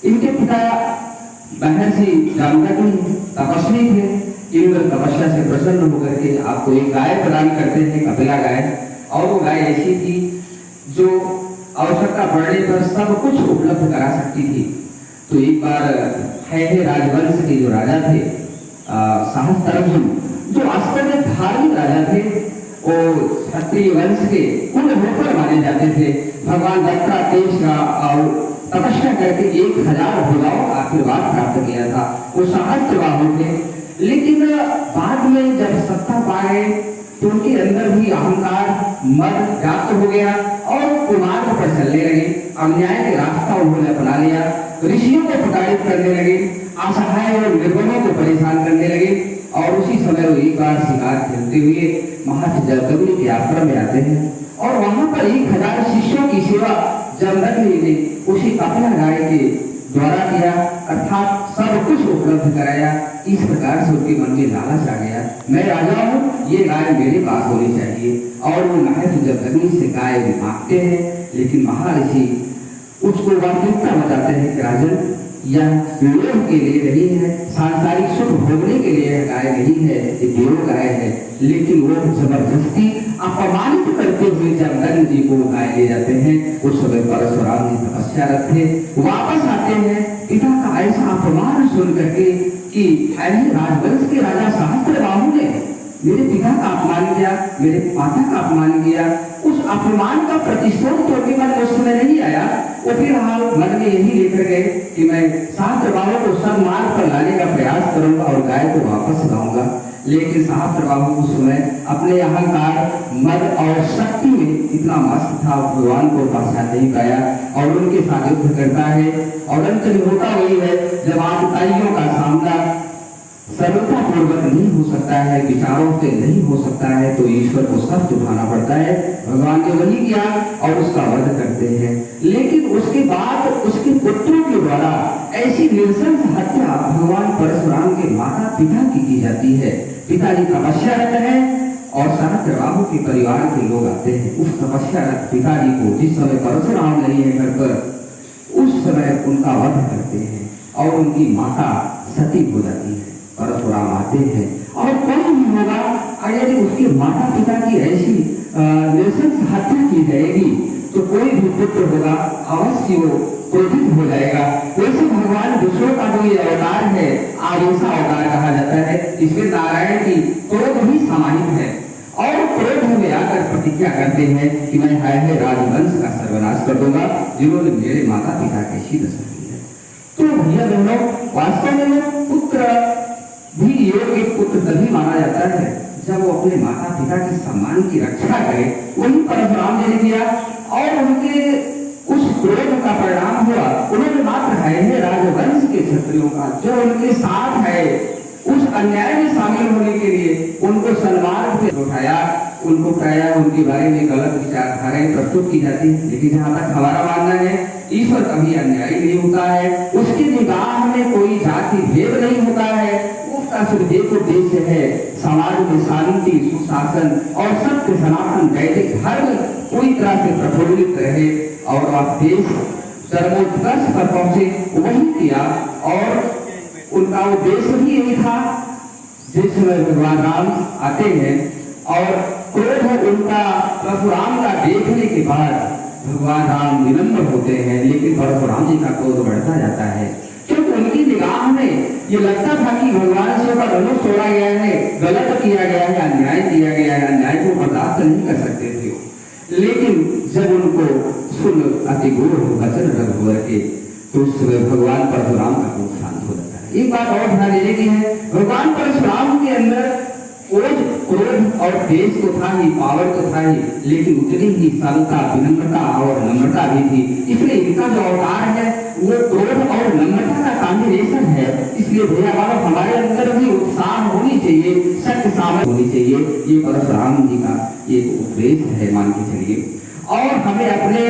इनके पिता महर्षि जामदग्नि तपस्वी थे। इंद्र तपस्या से प्रसन्न होकर के आपको एक गाय प्रदान करते हैं, कपिला गाय। और वो गाय ऐसी थी जो आवश्यकता पड़ने पर सब कुछ उपलब्ध करा सकती थी। तो एक बार है राजवंश के जो राजा थे सहस्त्रार्जुन, जो वास्तव में धार्मिक राजा थे, वो क्षत्रिय वंश के कुल होकर माने जाते थे। भगवान दत्तात्रेय का और तपस्या करके 1000 भुजाओं का आशीर्वाद प्राप्त किया था। वो सहस्त्रबाहु थे, लेकिन बाद में जब सत्ता पाए तो उनके अंदर भी अहंकार मद व्याप्त हो गया और कुमार्ग पर चलने लगे। अन्याय के रास्ता उन्होंने अपना लिया, ऋषियों को प्रताड़ित करने लगे, असहाय और निर्बलों को परेशान करने लगे। और उसी समय वो एक बार शिकार खेलते हुए महर्षि जामदग्नि के आश्रम में आते हैं और वहां पर 1000 शिष्यों की सेवा जामदग्नि ने उसी कपिला गाय के द्वारा किया, अर्थात सब कुछ उपलब्ध कराया। इस प्रकार से उनके मन में लालच आ गया, मैं राजा हूँ, ये गाय मेरे पास होनी चाहिए। और वो महर्षि जामदग्नि से गाय मांगते हैं, लेकिन महर्षि उसको वास्तविकता बताते हैं कि राजन, यह लोभ के लिए नहीं है, सांसारिक सुख भोगने के लिए गाय नहीं है, ये देव गाय है। लेकिन वो जबरदस्ती अपमानित करते हुए जामदग्नि जी को गाय ले जाते हैं। उस समय परशुराम जी तपस्या रखते, वापस आते हैं, पिता का ऐसा अपमान सुन करके कि राजवंश के राजा सहस्त्रबाहु ने मेरे पिता का अपमान किया, मेरे माता का अपमान किया। उस अपमान का प्रतिशोध तो उनके मन में उस समय नहीं आया। वो फिलहाल मन में यही लेकर गए कि मैं सहस्त्रबाहु को सन्मार्ग पर लाने का प्रयास करूंगा और गाय को वापस लाऊंगा। लेकिन सहस्त्रबाहु उस समय अपने अहंकार मद और शक्ति में इतना मस्त था, भगवान को पहचान नहीं पाया और उनके साथ युद्ध करता है। और अंत में होता वही है, जब आतताइयों का सामना सरलता पूर्वक नहीं हो सकता है, विचारों से नहीं हो सकता है, तो ईश्वर को शब्द उठाना पड़ता है। भगवान ने वही किया और उसका वध करते हैं। लेकिन उसके बाद उसके पुत्रों के द्वारा ऐसी नृशंस हत्या भगवान परशुराम के माता पिता की जाती है। पिताजी तपस्यारत है और सहस्त्रबाहु के परिवार के लोग आते हैं। उस तपस्यारत पिताजी को जिस समय परशुराम नहीं है घर पर, उस समय उनका वध करते हैं और उनकी माता सती हो जाती है। परशुराम आते हैं और कौन भी होगा अगर उसके माता पिता की ऐसी नृशंस हत्या की जाएगी तो कोई भी पुत्र होगा अवश्य वो क्रोधित हो जाएगा। वैसे भगवान विष्णु का जो ये अवतार है, आवेशा अवतार कहा जाता है। इसमें नारायण की क्रोध भी समाहित है और क्रोध में आकर प्रतिज्ञा करते हैं कि मैं है राजवंश का सर्वनाश कर दूंगा जिन्होंने मेरे माता पिता की ऐसी दशा की है। तो भैया बहनों, वास्तव में पुत्र भी योग्य पुत्र तभी माना जाता है जब वो अपने माता पिता के सम्मान की रक्षा करे। वही परशुराम जी ने किया और उनके उस क्रोध का परिणाम हुआ, उन्होंने मात्र है राजवंश के क्षत्रियों का जो उनके साथ है उस अन्याय में शामिल होने के लिए उनको सन्मार्ग से उठाया, उनको कहया उनके बारे में गलत विचारधाराएं प्रस्तुत की जाती है। लेकिन जहाँ तक हमारा मानना है, ईश्वर कभी अन्यायी नहीं होता है, उसकी निगाह में कोई जाति भेद नहीं होता है। उसका सिर्फ एक उद्देश्य है, समाज में शांति, सुशासन और सत्य सनातन वैदिक धर्म पूरी तरह से प्रफुल्लित रहे और आप देश सर्वोत्कर्ष पर पहुंचे। वही किया और उनका उद्देश्य भी यही था। जिस समय भगवान राम आते हैं और क्रोध उनका परशुराम का देखने के बाद भगवान राम विनम्र होते हैं, लेकिन परशुराम जी का क्रोध बढ़ता जाता है क्योंकि उनकी निगाह में ये लगता था कि भगवान से ऊपर धनुष तोड़ा गया है, गलत किया गया है, अन्याय किया गया है, अन्याय को बर्दाश्त नहीं कर सकते थे। लेकिन जब उनको सुन अति गूढ़ वचन रघुवर के तो उस समय भगवान परशुराम का क्रोध शांत हो जाता है। एक बात और ध्यान देने की है, भगवान परशुराम के अंदर क्रोध और तेज तो था ही, पावर तो था ही, लेकिन उतनी ही सरलता, विनम्रता और नम्रता भी थी। इसलिए इनका जो अवतार है वो क्रोध और नम्रता का कॉम्बिनेशन है। इसलिए भैया बाबा हमारे अंदर भी उत्साह होनी चाहिए, सत्य सामर्थ्य होनी चाहिए। ये परशुराम जी का एक उपदेश है, मान के चलिए। और हमें अपने